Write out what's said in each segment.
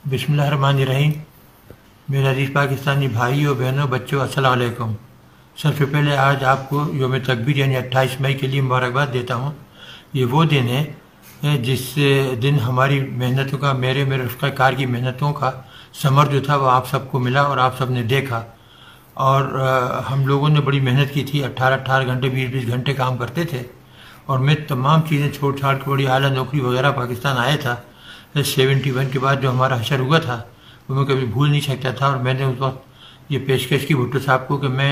बिस्मिल्लाहिर्रहमानिर्रहीम। मेरे अजीज़ पाकिस्तानी भाइयों बहनों बच्चों, अस्सलाम वालेकुम। सबसे पहले आज आपको यौम तकबीर यानी 28 मई के लिए मुबारकबाद देता हूँ। ये वो दिन है जिस दिन हमारी मेहनतों का, मेरे रफ़्क़ा कार की मेहनतों का समर जो था वो आप सबको मिला और आप सब ने देखा। और हम लोगों ने बड़ी मेहनत की थी, 18-18 घंटे 20-20 घंटे काम करते थे। और मैं तमाम चीज़ें छोड़ छाड़ के बड़ी आला नौकरी वगैरह पाकिस्तान आया था 71 के बाद जो हमारा हशर हुआ था वो मैं कभी भूल नहीं सकता था। और मैंने उस वक्त ये पेशकश की भुट्टो साहब को कि मैं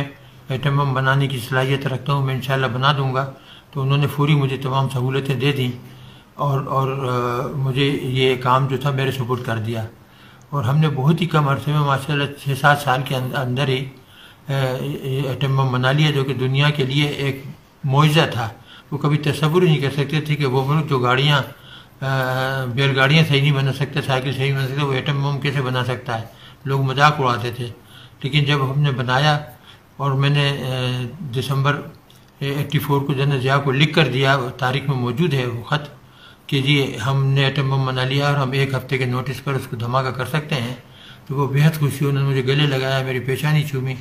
एटम बम बनाने की सलाहियत रखता हूँ, मैं इंशाल्लाह बना दूँगा। तो उन्होंने पूरी मुझे तमाम सहूलतें दे दी और मुझे ये काम जो था मेरे सुपुर्द कर दिया। और हमने बहुत ही कम अरसे में माशाल्लाह 6-7 साल के अंदर ही एटम बम बना लिया, जो कि दुनिया के लिए एक मोइज़ा था। वो कभी तसव्वुर ही नहीं कर सकते थे कि वो मुल्क जो गाड़ियाँ बैलगाड़ियाँ सही नहीं बना सकता, साइकिल सही नहीं बना सकता, वो एटम बम कैसे बना सकता है। लोग मजाक उड़ाते थे। लेकिन जब हमने बनाया और मैंने दिसंबर 84 को जनरल ज़िया को लिख कर दिया, तारीख में मौजूद है वो ख़त कि जी हमने एटम बम बना लिया और हम 1 हफ्ते के नोटिस पर उसको धमाका कर सकते हैं। तो वो बेहद खुशी, उन्होंने मुझे गले लगाया, मेरी पेशानी चूमी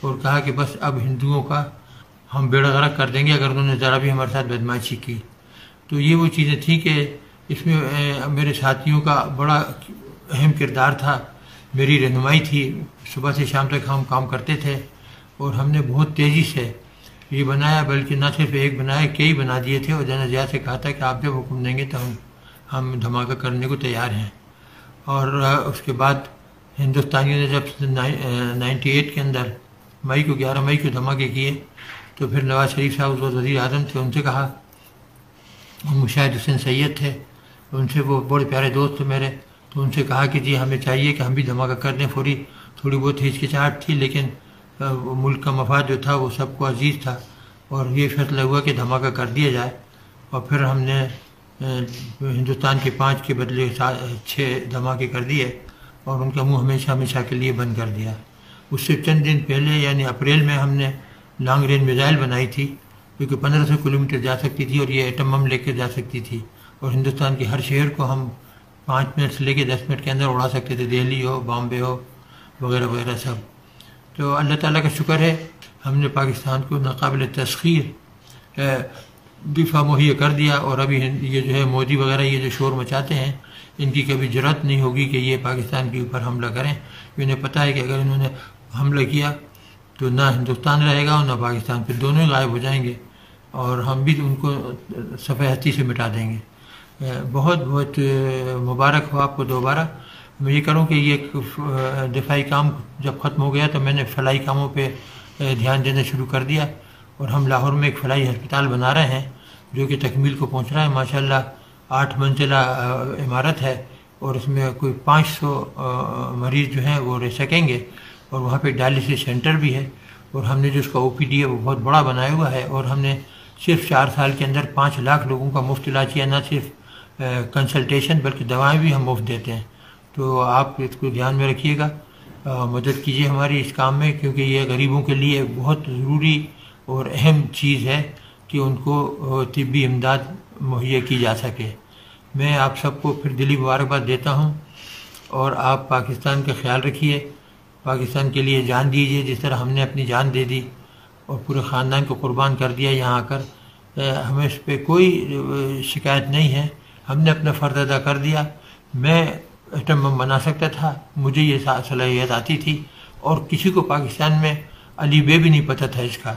और कहा कि बस अब हिंदुओं का हम बेड़ा गर्क कर देंगे अगर उन्होंने ज़रा भी हमारे साथ बदमाशी की। तो ये वो चीज़ें थी कि इसमें मेरे साथियों का बड़ा अहम किरदार था, मेरी रहनुमाई थी। सुबह से शाम तक हम काम करते थे और हमने बहुत तेज़ी से ये बनाया, बल्कि ना सिर्फ एक बनाया, कई बना दिए थे। और जनरल ज़िया से कहा था कि आप जब हुक्म देंगे तो हम धमाका करने को तैयार हैं। और उसके बाद हिंदुस्तानियों ने जब 98 के अंदर 11 मई को धमाके किए तो फिर नवाज शरीफ साहब उस वक्त वज़ीर आज़म थे, उनसे कहा, मुशाहिद हुसैन सैयद थे, उनसे, वो बड़े प्यारे दोस्त थे मेरे, तो उनसे कहा कि जी हमें चाहिए कि हम भी धमाका कर दें। थोड़ी बहुत हिचकिचाहट थी, लेकिन मुल्क का मफाद जो था वो सबको अजीज़ था और ये फैसला हुआ कि धमाका कर दिया जाए। और फिर हमने हिंदुस्तान के 5 के बदले 6 धमाके कर दिए और उनका मुँह हमेशा हमेशा के लिए बंद कर दिया। उससे चंद दिन पहले यानी अप्रैल में हमने लॉन्ग रेंज मिसाइल बनाई थी, जो कि 1500 किलोमीटर जा सकती थी और ये एटम बम लेकर जा सकती थी। और हिंदुस्तान के हर शहर को हम 5 मिनट से लेकर 10 मिनट के अंदर उड़ा सकते थे, दिल्ली हो, बॉम्बे हो, वगैरह वगैरह सब। तो अल्लाह ताला का शुक्र है, हमने पाकिस्तान को नाकाबिल तस्खीर दिफा मुहैया कर दिया। और अभी ये जो है मोदी वगैरह ये जो शोर मचाते हैं, इनकी कभी ज़रूरत नहीं होगी कि ये पाकिस्तान के ऊपर हमला करें। इन्हें पता है कि अगर इन्होंने हमला किया तो ना हिंदुस्तान रहेगा और ना पाकिस्तान, फिर दोनों ही गायब हो जाएंगे और हम भी उनको सफ़े हस्ती से मिटा देंगे। बहुत बहुत मुबारक हो आपको दोबारा। मैं ये करूँ कि ये दिफाई काम जब ख़त्म हो गया तो मैंने फलाई कामों पे ध्यान देना शुरू कर दिया और हम लाहौर में एक फलाई हस्पताल बना रहे हैं जो कि तकमील को पहुँच रहा है। माशाल्लाह 8 मंजिला इमारत है और उसमें कोई 500 मरीज़ जो हैं वो रह सकेंगे और वहाँ पे डायलिसिस सेंटर भी है। और हमने जो उसका OPD है वो बहुत बड़ा बनाया हुआ है और हमने सिर्फ 4 साल के अंदर 5 लाख लोगों का मुफ्त इलाज किया, ना सिर्फ कंसल्टेशन बल्कि दवाएं भी हम मुफ्त देते हैं। तो आप इसको ध्यान में रखिएगा, मदद कीजिए हमारी इस काम में, क्योंकि ये गरीबों के लिए बहुत ज़रूरी और अहम चीज़ है कि उनको तिब्बी इमदाद मुहैया की जा सके। मैं आप सबको फिर दिली मुबारकबाद देता हूँ और आप पाकिस्तान का ख्याल रखिए, पाकिस्तान के लिए जान दीजिए जिस तरह हमने अपनी जान दे दी और पूरे ख़ानदान को कुर्बान कर दिया यहाँ आकर। हमें इस पर कोई शिकायत नहीं है, हमने अपना फ़र्ज़ अदा कर दिया। मैं एटम बम बना सकता था, मुझे ये सलाहियत आती थी और किसी को पाकिस्तान में अली बे भी नहीं पता था इसका।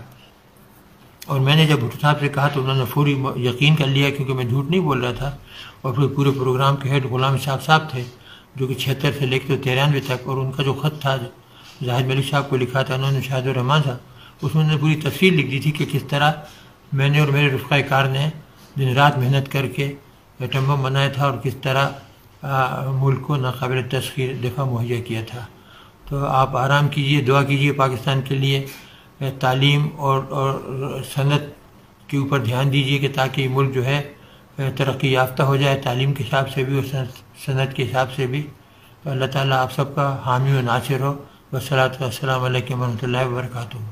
और मैंने जब भुट्टो साहब से कहा तो उन्होंने फौरी यकीन कर लिया, क्योंकि मैं झूठ नहीं बोल रहा था। और फिर पूरे प्रोग्राम के हेड गुलाम इसाक़ साहब थे, जो कि 76 से लेकर 93 तक, और उनका जो ख़त था जाहिद मलिक साहब को लिखा था उन्होंने, शाहिद रहमान साहब, उसमें उन्होंने पूरी तफसील लिख दी थी कि किस तरह मैंने और मेरे रफ़्क़ा कार ने दिन रात मेहनत करके एटम बम बनाया था और किस तरह मुल्क को नाकाबिल तस्खीर दिफा मुहैया किया था। तो आप आराम कीजिए, दुआ कीजिए पाकिस्तान के लिए, तालीम और सनत के ऊपर ध्यान दीजिए कि ताकि मुल्क जो है तरक्की याफ्ता हो जाए, तालीम के हिसाब से भी और सनत के हिसाब से भी। तो अल्लाह ताला आप सबका हामी व नासिर हो। वस्सलातु वस्सलामु अलैकुम व रहमतुल्लाहि व बरकातुहू।